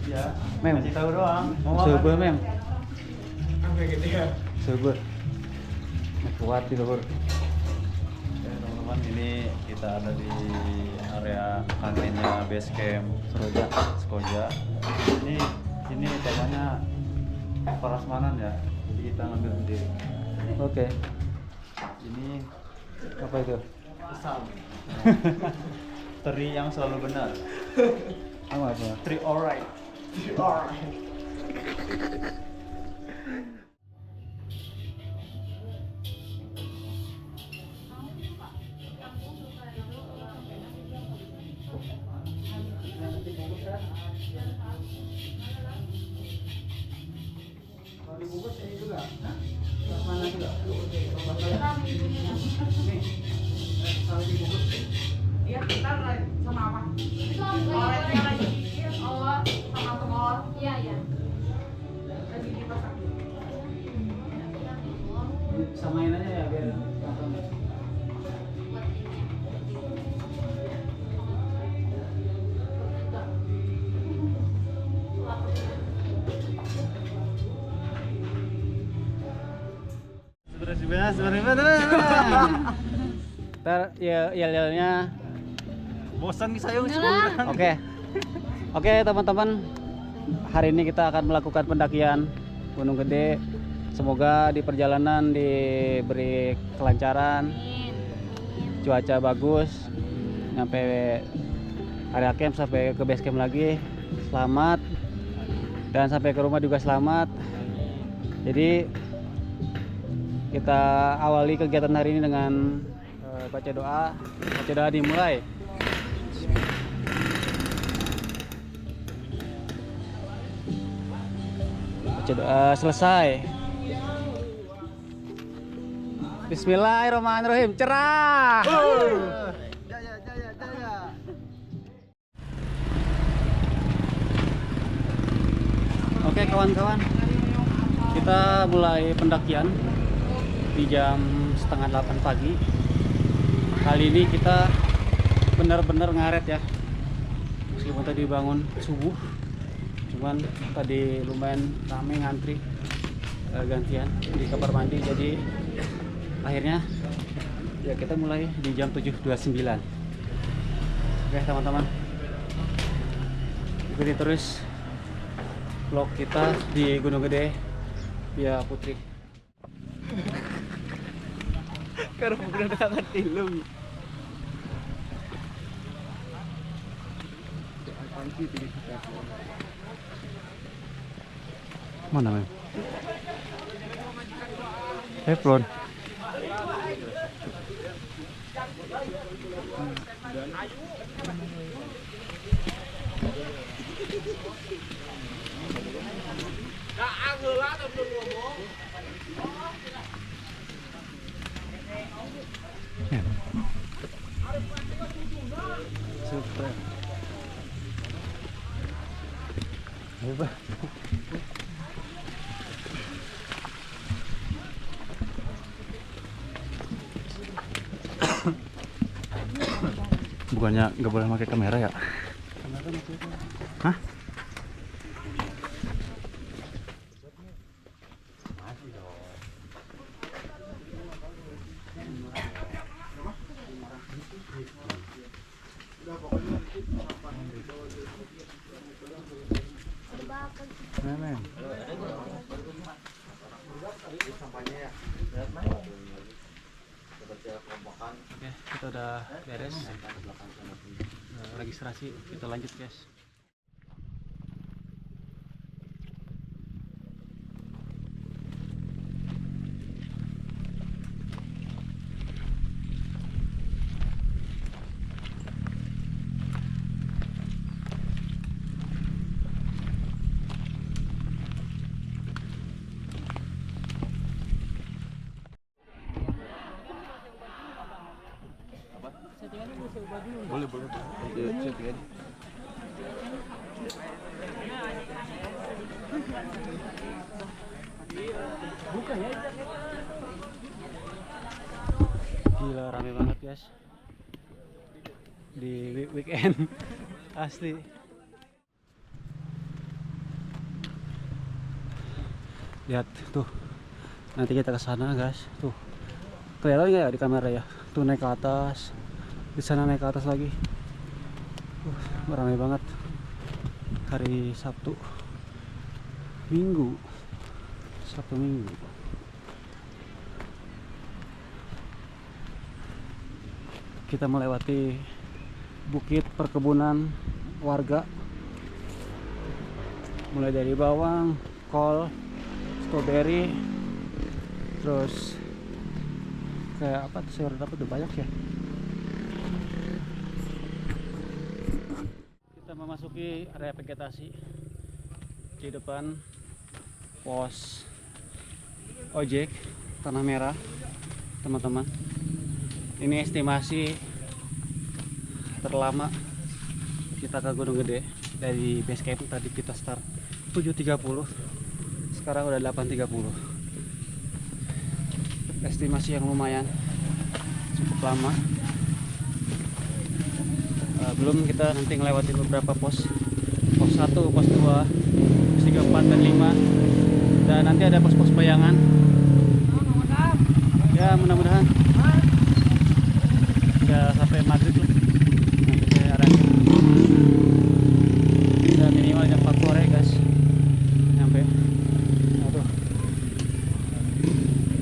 Ya, Mem. kasih tahu doang. Subur mem. Sampai gitu ya. Subur. Kuat di luar. Oke, teman-teman, ini kita ada di area kantinnya Base Camp Skoja. Ini temanya prasmanan ya. Jadi kita ngambil sendiri. Oke. Ini Apa itu? pesan. Teri yang selalu benar. Apa? Three alright. Three alright. Iya, kita sama apa? Orangnya lagi sama telur. Iya, iya. Lagi dimasak. Samain aja ya biar Ntar ya yel-yelnya. Bosan nih saya Oke. Oke teman-teman, hari ini kita akan melakukan pendakian Gunung Gede. Semoga di perjalanan diberi kelancaran, cuaca bagus, nyampe area camp sampai ke base camp lagi selamat, dan sampai ke rumah juga selamat. Jadi kita awali kegiatan hari ini dengan baca doa. Baca doa dimulai. Baca doa selesai. Bismillahirrahmanirrahim. Cerah. Jaya, jaya, jaya. Oke kawan-kawan, kita mulai pendakian di jam setengah 8 pagi. Kali ini kita benar-benar ngaret ya, meskipun tadi bangun subuh, cuman tadi lumayan rame ngantri gantian di kamar mandi, jadi akhirnya ya kita mulai di jam 7.29. Oke teman-teman, ikuti terus vlog kita di Gunung Gede via Putri. Karena udah akan ilum. Mana men? Teflon. Super. Hebat. Bukannya nggak boleh pakai kamera ya? Hah? Memang. Oke, kita udah beres. Registrasi, kita lanjut guys. Boleh, boleh. Settingan. Buka ya. Gila rame banget guys. di weekend. Asli. Lihat tuh. Nanti kita ke sana, guys. Tuh. Kelihatan nggak ya di kamera ya? Tuh naik ke atas. Di sana naik ke atas lagi. Ramai banget. Hari Sabtu. Minggu. Sabtu Minggu. Kita melewati bukit perkebunan warga, mulai dari bawang, kol, stroberi, terus kayak apa tuh, sayur apa tuh, banyak ya. Kita memasuki area vegetasi di depan pos ojek Tanah Merah, teman-teman. Ini estimasi terlama kita ke Gunung Gede. Dari base camp tadi kita start 7.30, sekarang udah 8.30. Estimasi yang lumayan cukup lama. Belum kita nanti ngelewatin beberapa pos 1, pos 2, pos 3, 4, dan 5, dan nanti ada pos-pos bayangan ya, mudah-mudahan ya sampai maghrib lah, sampai arahnya ya, minimal jam 4 sore guys nyampe. Aduh,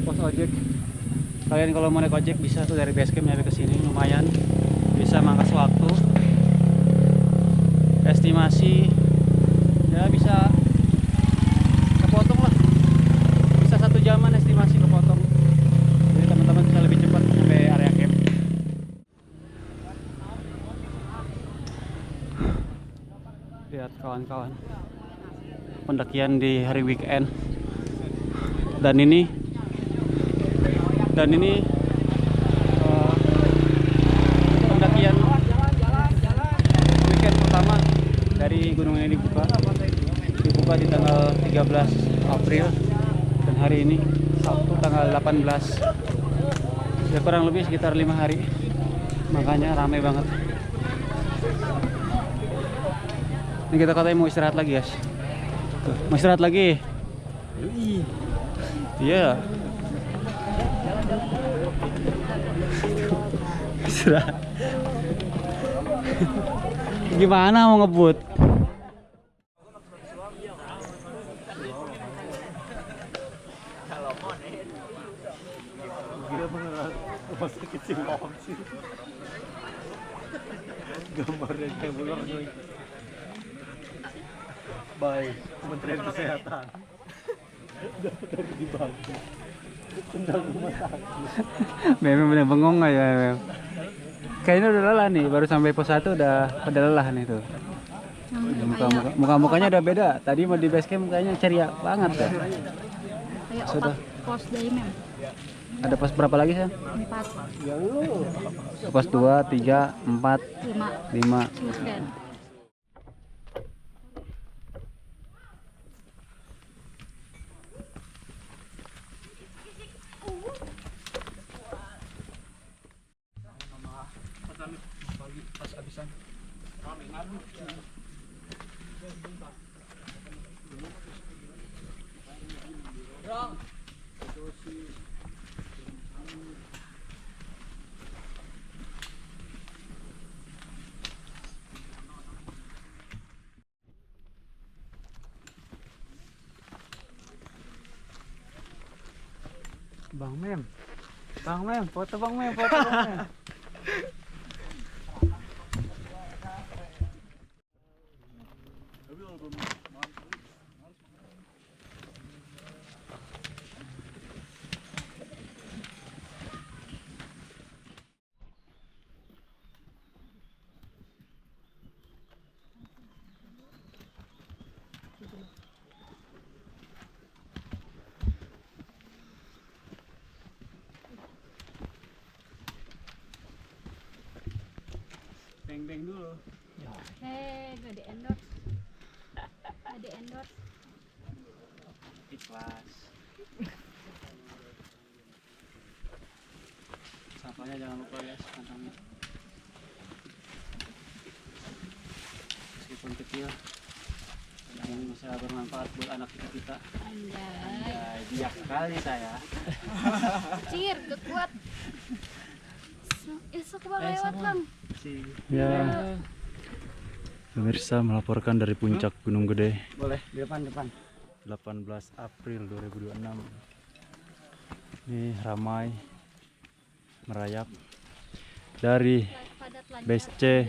pos ojek, kalian kalau mau naik ojek bisa tuh dari base camp nyampe ke sini, lumayan bisa mangkas waktu. Estimasi ya bisa kepotong lah, bisa 1 jaman estimasi kepotong, jadi teman-teman bisa lebih cepat sampai area camp. Lihat kawan-kawan, pendakian di hari weekend, dan ini pendakian weekend pertama dari gunung ini dibuka di tanggal 13 April, dan hari ini Sabtu tanggal 18, ya kurang lebih sekitar 5 hari, makanya ramai banget. Ini kita katanya mau istirahat lagi guys. Tuh, mau istirahat lagi. Iya. Istirahat. Gimana mau ngebut? Gambarnya kayak bulan nih. Baik, Kementerian Kesehatan. Daftar dibantu. Tendang rumah sakit. Memang bener bengong aja memang. Kayaknya udah lelah nih, baru sampai pos 1 udah pada lelah nih tuh. Muka-mukanya udah beda. Tadi mau di base camp kayaknya ceria banget ya. Kayak Sudah. pos dari mem. Ada pos berapa lagi sih? 4, Pos 2, 3, 4, 5. 5, Susden. Pas habisan. Bang Mem, foto Bang Mem. Beng dulu. Gak di endorse. Gak di endorse. Ikhlas. Sampahnya jangan lupa guys, kantongnya. walaupun kecil yang bisa bermanfaat buat anak kita. Anjay. Ya, bijak sekali saya. Cir, gak kuat. Sok bang lewat bang. Ya, pemirsa melaporkan dari puncak Gunung Gede. Boleh di depan. 18 April 2026. Ini ramai merayap dari Padat lancar. base C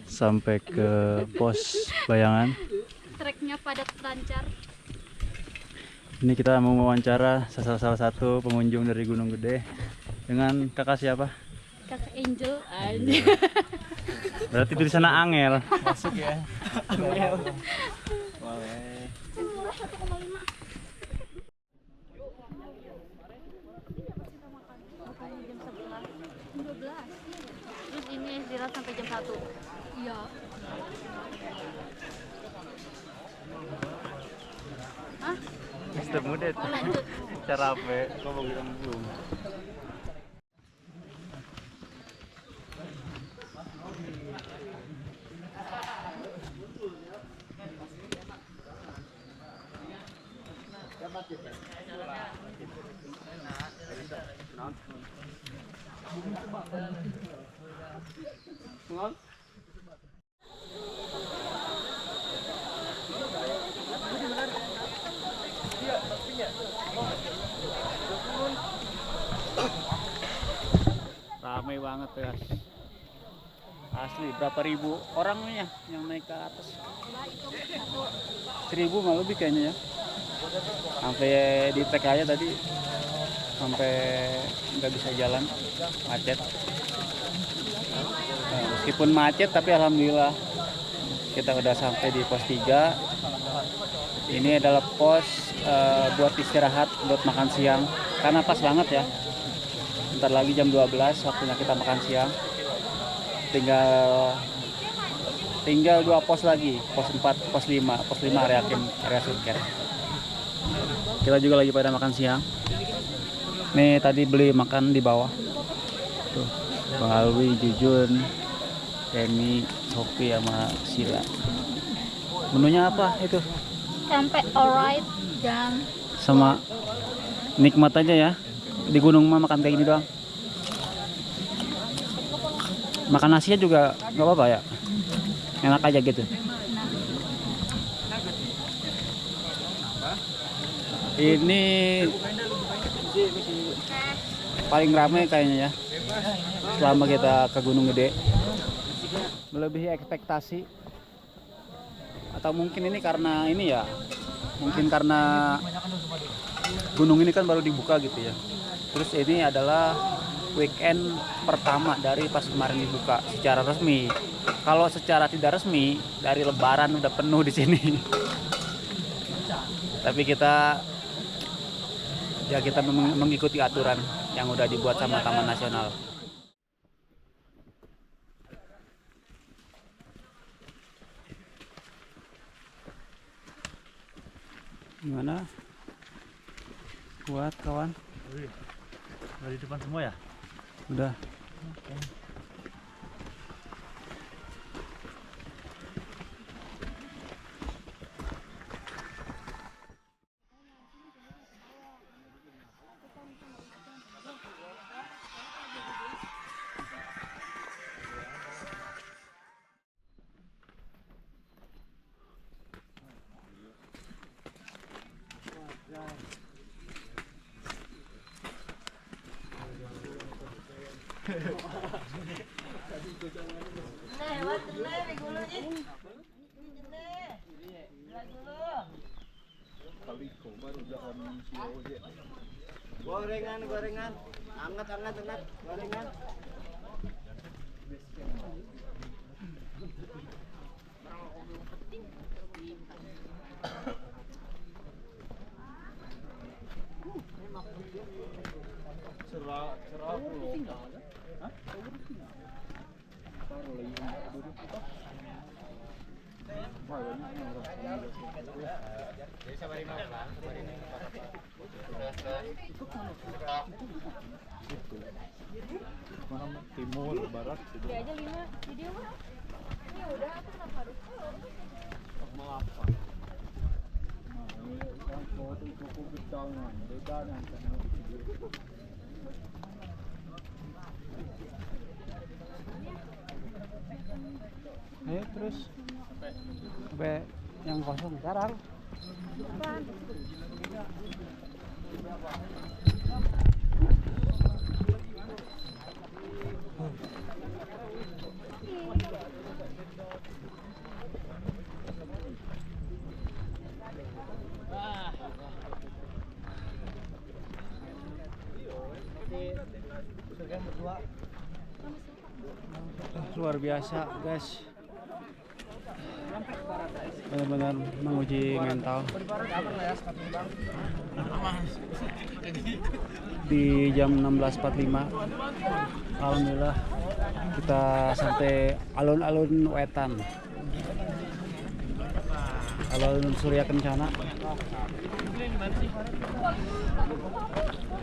sampai ke pos bayangan. Treknya padat lancar. Ini kita mau wawancara salah satu pengunjung dari Gunung Gede dengan kakak siapa? Kakak Angel aja. Berarti di sana Angel. Masuk ya. Boleh. Murah 1,5. Bukannya jam 11. 12. Terus ini istirahat sampai jam 1. Iya. Hah? Mister Muda itu. Oh, lanjut. Cara apa? Ngomong gitu belum. Ramai banget ya. Asli berapa ribu orangnya yang naik ke atas? 1.000 malah lebih kayaknya ya. Sampai di trek aja tadi sampai nggak bisa jalan, macet. Nah, meskipun macet tapi alhamdulillah kita udah sampai di pos 3. Ini adalah pos buat istirahat, buat makan siang karena pas banget ya. Bentar lagi jam 12 waktunya kita makan siang. Tinggal 2 pos lagi, pos 4, pos 5. Pos 5 area suket. Kita juga lagi pada makan siang. Nih tadi beli makan di bawah. Tuh, Bang Alwi, Jujun, Temi, Sofi sama Sila. Menunya apa itu? Sampai alright dan Sama nikmat aja ya. Di gunung mah makan kayak gini doang. Makan nasinya juga nggak apa-apa ya. Enak aja gitu. Ini paling ramai kayaknya ya selama kita ke Gunung Gede. Melebihi ekspektasi. Atau mungkin ini karena ini ya. Mungkin karena gunung ini kan baru dibuka gitu ya. Terus ini adalah weekend pertama dari pas kemarin dibuka secara resmi. Kalau secara tidak resmi dari Lebaran udah penuh di sini. Tapi kita mengikuti aturan yang udah dibuat sama Taman Nasional. Gimana? Kuat kawan? Udah di depan semua ya? Udah. Gorengan, anget, gorengan. Timur, barat, dia aja 5 video mah. Ayo terus sampai yang kosong sekarang. Luar biasa guys, benar-benar menguji mental. Di jam 16.45 alhamdulillah kita sampai alun-alun Wetan, alun-alun Surya Kencana.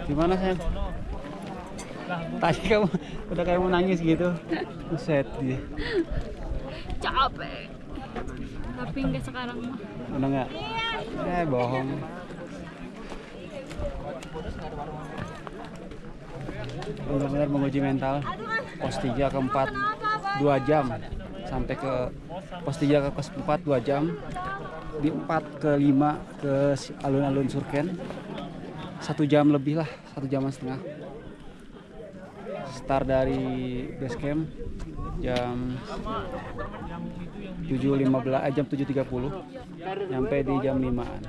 Gimana sayang? Tadi kamu udah kayak mau nangis gitu. Buset dia. Capek. Tapi enggak sekarang mah. Udah enggak? Bohong. Benar-benar menguji mental. Pos 3 ke 4 2 jam. Sampai ke pos 3 ke pos 4 2 jam. Di 4 ke 5 ke alun-alun Surken. 1 jam lebih lah, 1 jaman setengah. Start dari base camp jam 7.15, jam 7.30 nyampe di jam 5-an.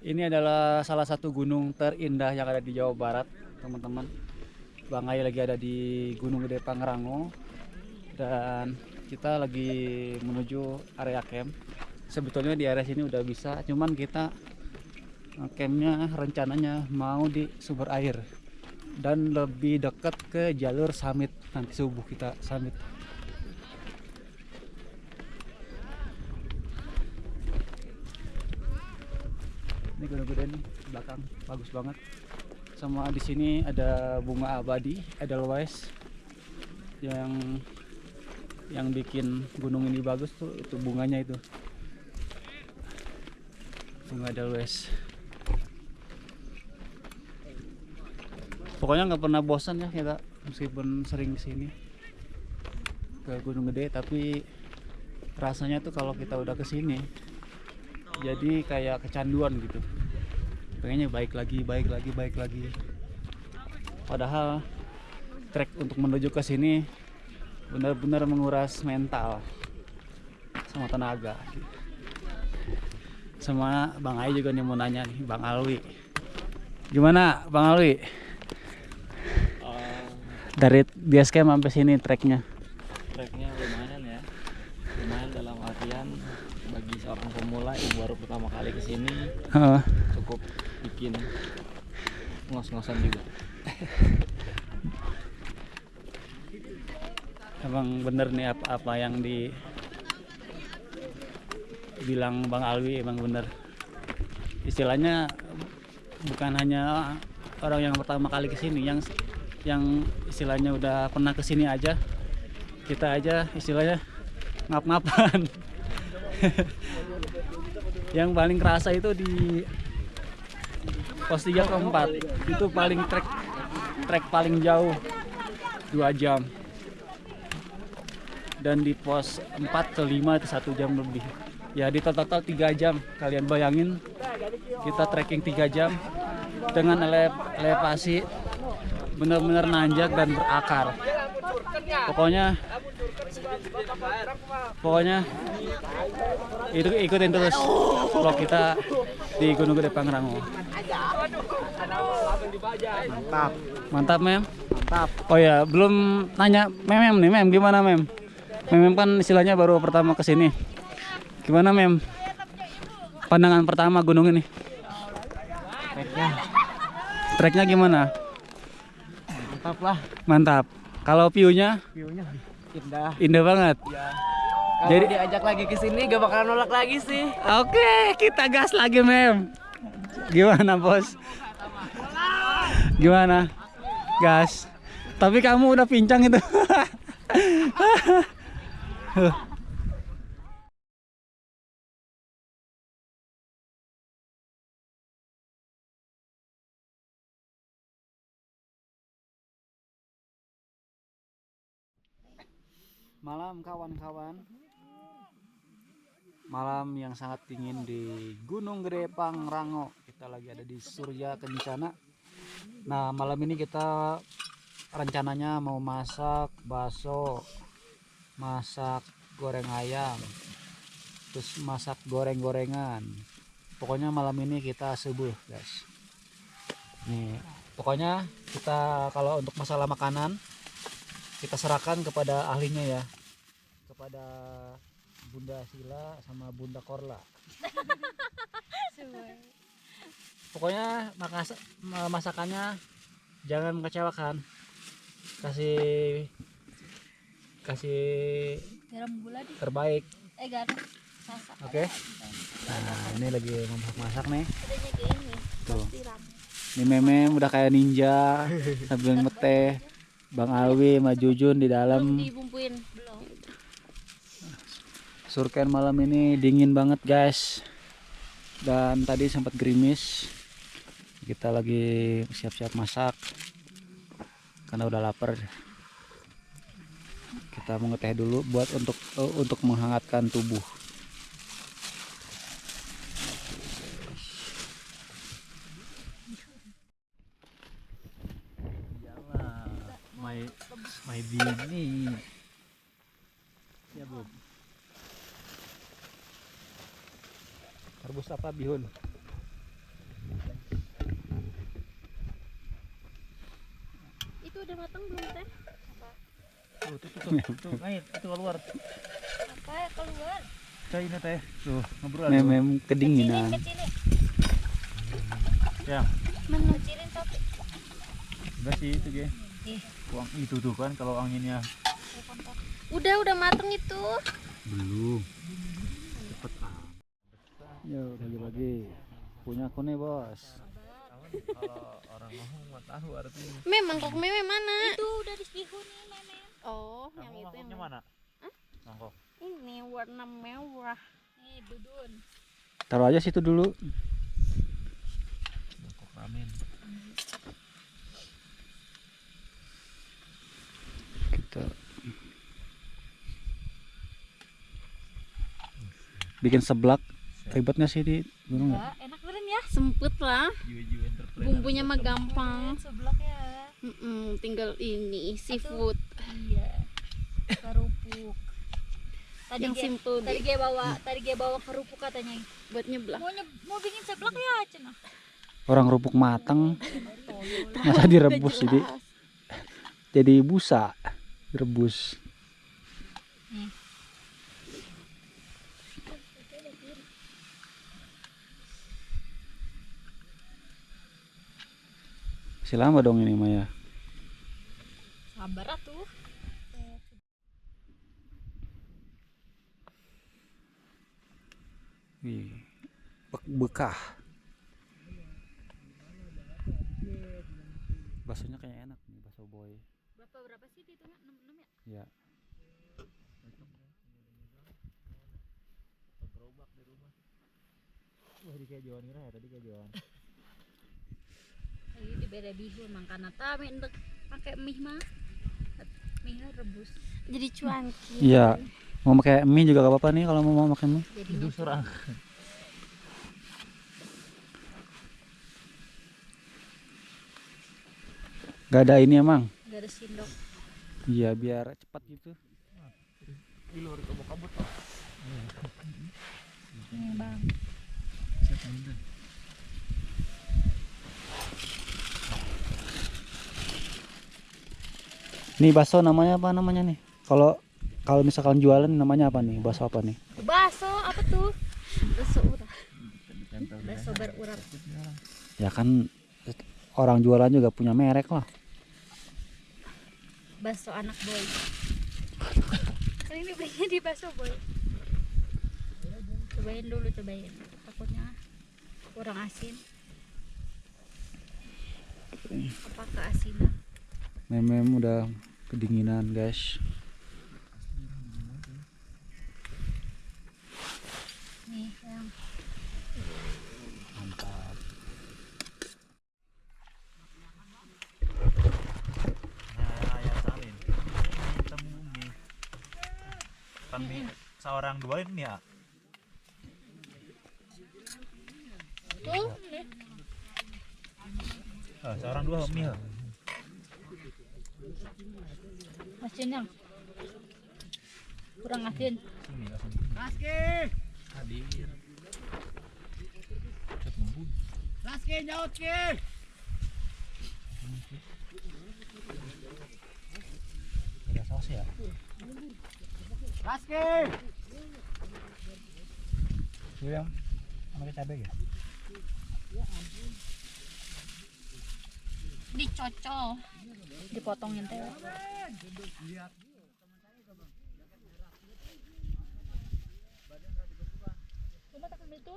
Ini adalah salah satu gunung terindah yang ada di Jawa Barat, teman-teman. Bang Ai lagi ada di Gunung Gede Pangrango dan kita lagi menuju area camp. Sebetulnya di area sini udah bisa, cuman kita campnya rencananya mau di sumber air dan lebih dekat ke jalur summit. Nanti subuh kita summit. Ini gunung gede nih belakang, bagus banget. Sama di sini ada bunga abadi Edelweiss yang bikin gunung ini bagus tuh, itu bunganya itu, bunga Edelweiss. Pokoknya nggak pernah bosan ya kita, meskipun sering kesini ke Gunung Gede, tapi rasanya tuh kalau kita udah kesini jadi kayak kecanduan gitu, pengennya baik lagi. Padahal trek untuk menuju ke sini benar-benar menguras mental sama tenaga. Sama Bang Ai juga nih mau nanya nih, Bang Alwi, gimana Bang Alwi? Dari base camp sampai sini treknya lumayan ya, lumayan dalam artian bagi seorang pemula yang baru pertama kali kesini cukup bikin ngos-ngosan juga. Emang bener nih apa yang dibilang Bang Alwi, emang bener. Istilahnya bukan hanya orang yang pertama kali kesini, yang istilahnya udah pernah kesini aja, kita aja istilahnya ngap-ngapan. Yang paling kerasa itu di pos 3 ke 4 itu paling trek paling jauh 2 jam, dan di pos 4 ke 5 itu 1 jam lebih. Ya di total 3 jam. Kalian bayangin kita trekking 3 jam dengan elevasi benar-benar nanjak dan berakar. Pokoknya itu ikutin terus vlog kita di Gunung Gede Pangrango. Mantap. Mantap Mem. Mantap. Oh ya, belum nanya Mem nih, Mem gimana Mem? Mem kan istilahnya baru pertama kesini. Gimana Mem? Pandangan pertama gunung ini? Treknya gimana? Mantap lah. Mantap. Kalau view-nya? View-nya indah. Indah banget. Kalau Jadi diajak lagi ke sini gak bakalan nolak lagi sih. oke, kita gas lagi Mem. Gimana bos? Gimana? Gas. Tapi kamu udah pincang itu. Malam kawan-kawan. Malam yang sangat dingin di Gunung Gede Pangrango. Kita lagi ada di Surya Kencana. Nah, malam ini kita rencananya mau masak bakso, masak goreng ayam, terus masak goreng-gorengan. Pokoknya malam ini kita subuh, guys. Nih, pokoknya kita kalau untuk masalah makanan kita serahkan kepada ahlinya ya, kepada Bunda Sila sama Bunda Korla. Pokoknya masakannya jangan mengecewakan. Kasih Garam gula di. terbaik. Garam. Masak. Oke. Nah, ini lagi masak nih. Adanya kayak ini. Tuh. Siram. Ini Meme udah kayak ninja sambil ngeteh. Bang Alwi sama Jujun di Belum dalam. dibumbuin, belum. Surken malam ini dingin banget guys. Dan tadi sempat gerimis. Kita lagi siap-siap masak karena udah lapar. Kita mau ngeteh dulu buat untuk menghangatkan tubuh. Iyalah, my bini. Ya Bu. Rebus apa bihun? Itu udah matang belum teh? Apa? Tuh, ayo itu keluar. Apa keluar? Coy ini teh. Tuh, ngobrol. Mem kedinginan. Kecilin. Ya, Mana kecilin tapi. enggak sih itu ge. Uang itu tuh kan kalau anginnya. Udah matang itu. Belum. Cepet Yo, bagi-bagi. Punya aku nih, Bos. Kalau orang ngomong mah tahu artinya. Memang kok meme mana? Itu udah disbihun nih meme. Oh, yang itu yang mana? Mangkok. ini warna merah. Nih, Dudun. Taruh aja situ dulu. Mangkok ramen. Kita bikin seblak. Ribetnya sih di gunung ya? Enak beneran ya? Sempet lah. Jiwa-jiwa entrepreneur. Bumbunya mah gampang. Seblak ya. Tinggal ini seafood. Iya. Kerupuk. Yang simple Tadi deh. dia bawa kerupuk katanya. Buat nyeblak. Mau bikin seblak ya, cenah. Orang rupuk matang. Masa direbus jadi busa. Direbus. Masih lama dong ini Maya. Sabar atuh. Wih, bekah. Baksonya kayak enak nih, bakso boy. Berapa sih itu? 6 ya? Ya. Gerobak di rumah. Wah, di kayak Jawa Nira ya tadi kayak Jawa. Ini dibere bihun mangkana ta mendek pakai mie mah. Mie rebus. Jadi cuanki. Iya. Mau pakai mie juga gak apa-apa nih kalau mau makan mie. Jadi Serang. Gak ada ini emang. gak ada sindok. Iya biar cepat gitu. Nih bang. Nih bakso namanya apa namanya nih? Kalau kalau misalkan jualan namanya apa nih? Bakso apa nih? Bakso apa tuh? Bakso urat. Bakso berurat. Ya kan orang jualan juga punya merek lah. Bakso anak boy. Kali ini belinya di bakso boy. Cobain dulu, cobain. Takutnya kurang asin. Apa keasinan? Mem udah kedinginan guys. Nih yang Mantap. Seorang dua ini ya. tuh nih. Seorang dua mie. Asinnya kurang asin. Laski. Hadir. Laski nyaut ki. Ada saus ya? Laski. Itu yang pakai cabai ya? Dicocol, dipotongin teh. Coba tekan itu.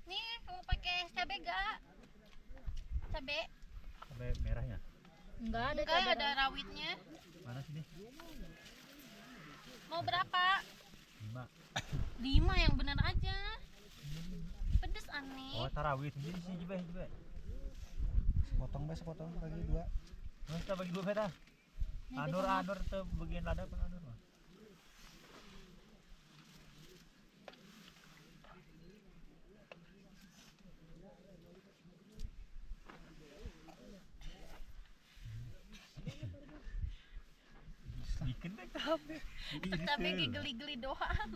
Nih, kamu pakai cabai gak? Cabai? Cabai merahnya. Enggak, ada rawitnya. Mana sini? Mau berapa? 5. 5 yang bener aja. Pedes aneh. Oh, tarawih sendiri sih juga. Sepotong bagi dua. Mas kita bagi 2 beda. Anur tuh bagian lada apa anur mah? Bikin deh cabai. Cabai geli-geli doang.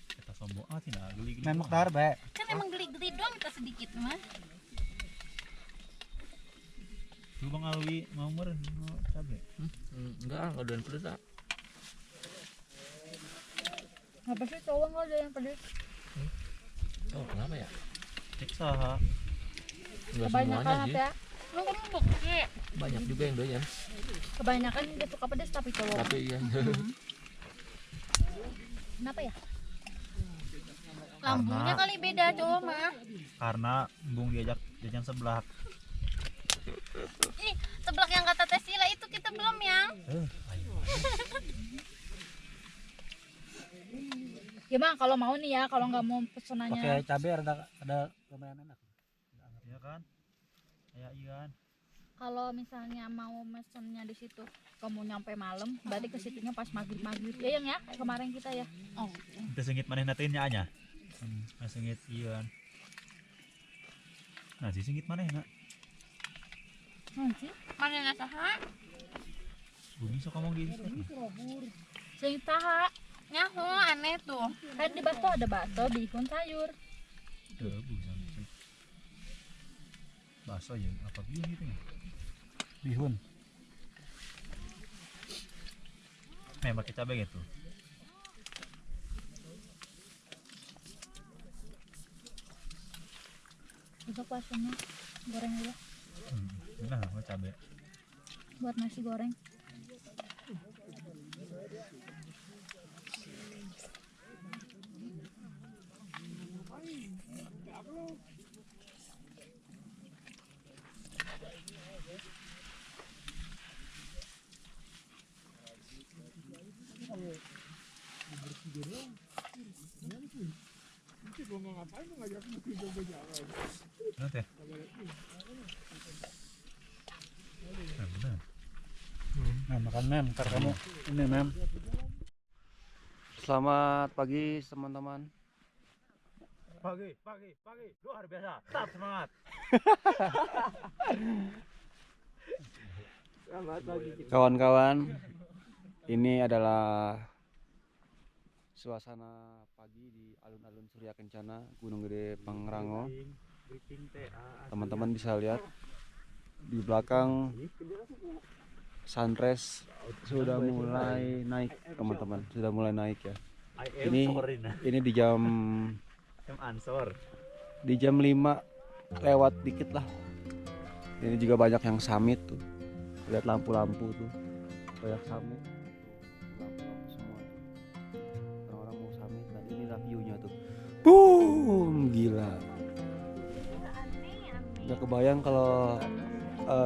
Kita sombong sih nah geli-geli. Memang dar be. Kan emang geli-geli doang kita sedikit mah. Lu Bang Alwi mau meren mau cabai. Enggak doyan pedes ah. Apa sih cowok nggak ada yang pedes? Oh kenapa ya? Cek saha. Enggak Kebanyakan semuanya sih. apa ya? Lu kan bukti. Banyak juga yang doyan. Kebanyakan dia suka pedes tapi cowok. Tapi iya. Kenapa ya? Lambungnya kali beda cowok mah. Karena Bung diajak jajan sebelah. Ini seblak yang kata Tesila itu kita belum yang. Gimana kalau mau nih ya, kalau nggak mau pesenannya. Pakai cabai ada lumayan enak. Iya kan? Ya iya kan. Kalau misalnya mau mesennya di situ, kamu nyampe malam, berarti ke situnya pas maghrib. Ya yang ya, kayak kemarin kita ya. Oh. Kita sengit maneh nateunnya anya. Sengit iya kan. Nah, si sengit maneh na. Sih, mana nasaha? Bumi sok ngomong gitu. Sing taha. Nyaho aneh tuh. Kan di bakso ada bakso, bihun sayur. Debu sampai. Bakso ya, apa bihun gitu ya? Bihun. Pakai cabai gitu. Besok baksonya goreng aja Nah, mau cabai. buat nasi goreng. Nanti. Nah, benar. Nah, makan mem, ntar kamu ini mem. Selamat pagi teman-teman. Pagi. Luar biasa. Tetap semangat. Kawan-kawan, ini adalah suasana pagi di alun-alun Surya Kencana, Gunung Gede Pangrango. Teman-teman bisa lihat di belakang sunrise sudah mulai naik, teman-teman. Sudah mulai naik ya. Ini di jam Ansor. di jam 5 lewat dikit lah. Ini juga banyak yang summit tuh. Lihat lampu-lampu tuh. Banyak summit. Lampu-lampu semua. Orang-orang mau summit. Nah, inilah view-nya tuh. Boom, gila. Udah kebayang kalau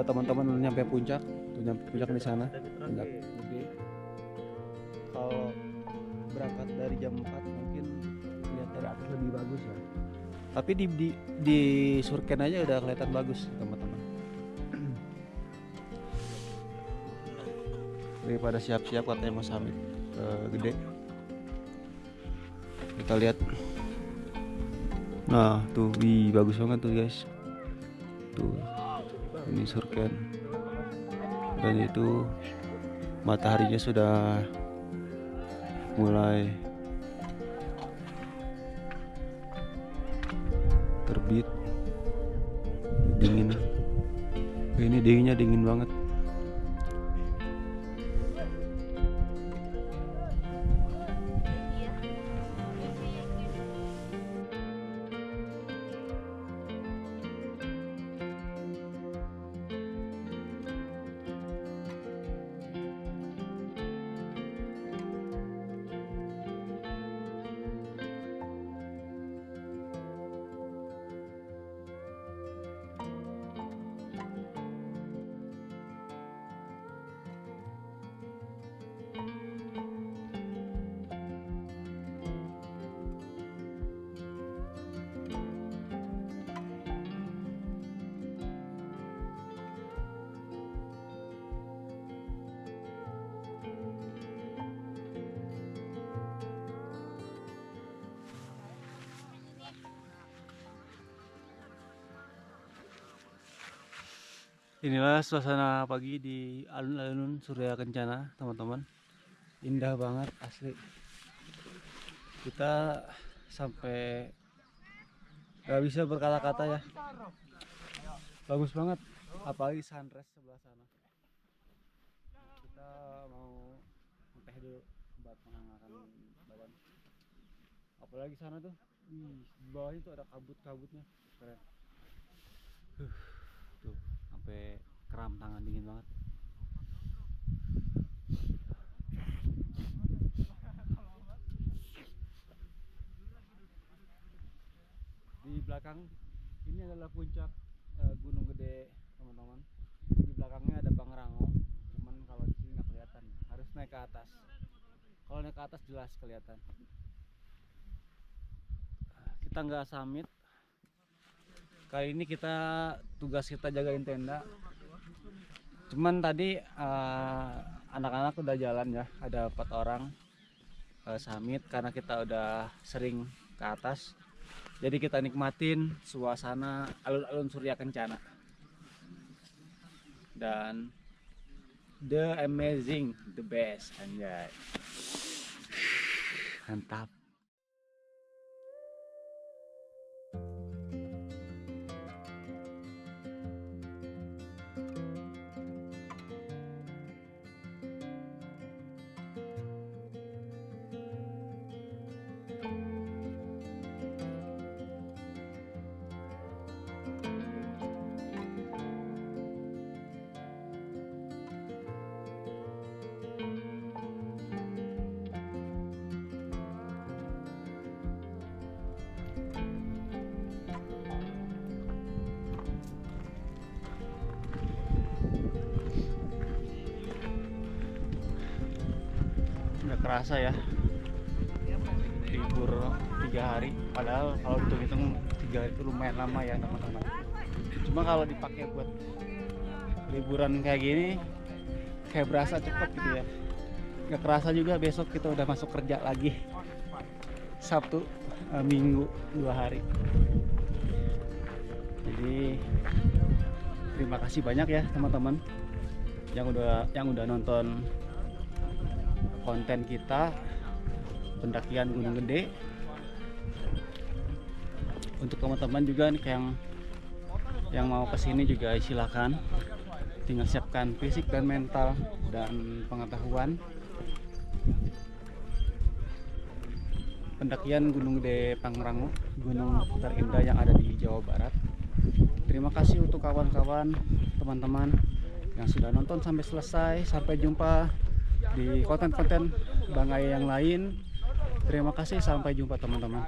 teman-teman udah nyampe puncak, tuh nyampe puncak di sana. Puncak gede. Kalau berangkat dari jam 4 mungkin lihat dari atas lebih bagus ya. Tapi di Surken aja udah kelihatan bagus, teman-teman. Daripada siap-siap katanya mau summit gede. Kita lihat. Nah, tuh bagus banget tuh, guys. Tuh. Ini Surken. Dan itu mataharinya sudah mulai terbit. Dingin. Ini dinginnya dingin banget. Inilah suasana pagi di alun-alun Surya Kencana, teman-teman. Indah banget asli. Kita sampai gak bisa berkata-kata ya. Bagus banget, apalagi sunrise sebelah sana. Kita mau teh dulu buat menghangatkan badan. Apalagi sana tuh, di bawahnya tuh ada kabut-kabutnya, keren. Tuh, sampai kram tangan, dingin banget. Di belakang ini adalah puncak Gunung Gede, teman-teman. Di belakangnya ada Pangrango, cuman kalau di sini nggak kelihatan, harus naik ke atas. Kalau naik ke atas jelas kelihatan. Kita nggak summit. Kali ini tugas kita jagain tenda. Cuman tadi anak-anak udah jalan ya, ada 4 orang summit karena kita udah sering ke atas. Jadi kita nikmatin suasana alun-alun Surya Kencana. Dan the amazing, the best, anjay. Mantap. Nggak kerasa ya, libur 3 hari, padahal kalau hitung-hitung 3 hari itu lumayan lama ya, teman-teman. Cuma kalau dipakai buat liburan kayak gini kayak berasa cepet gitu ya. Nggak kerasa juga besok kita udah masuk kerja lagi, Sabtu Minggu 2 hari. Jadi terima kasih banyak ya teman-teman yang udah nonton konten kita pendakian Gunung Gede. Untuk teman-teman juga nih yang mau kesini juga silakan, tinggal siapkan fisik dan mental dan pengetahuan. Pendakian Gunung Gede Pangrango, gunung terindah yang ada di Jawa Barat. Terima kasih untuk kawan-kawan, teman-teman yang sudah nonton sampai selesai. Sampai jumpa di konten-konten Bang Ayah yang lain. Terima kasih, sampai jumpa teman-teman.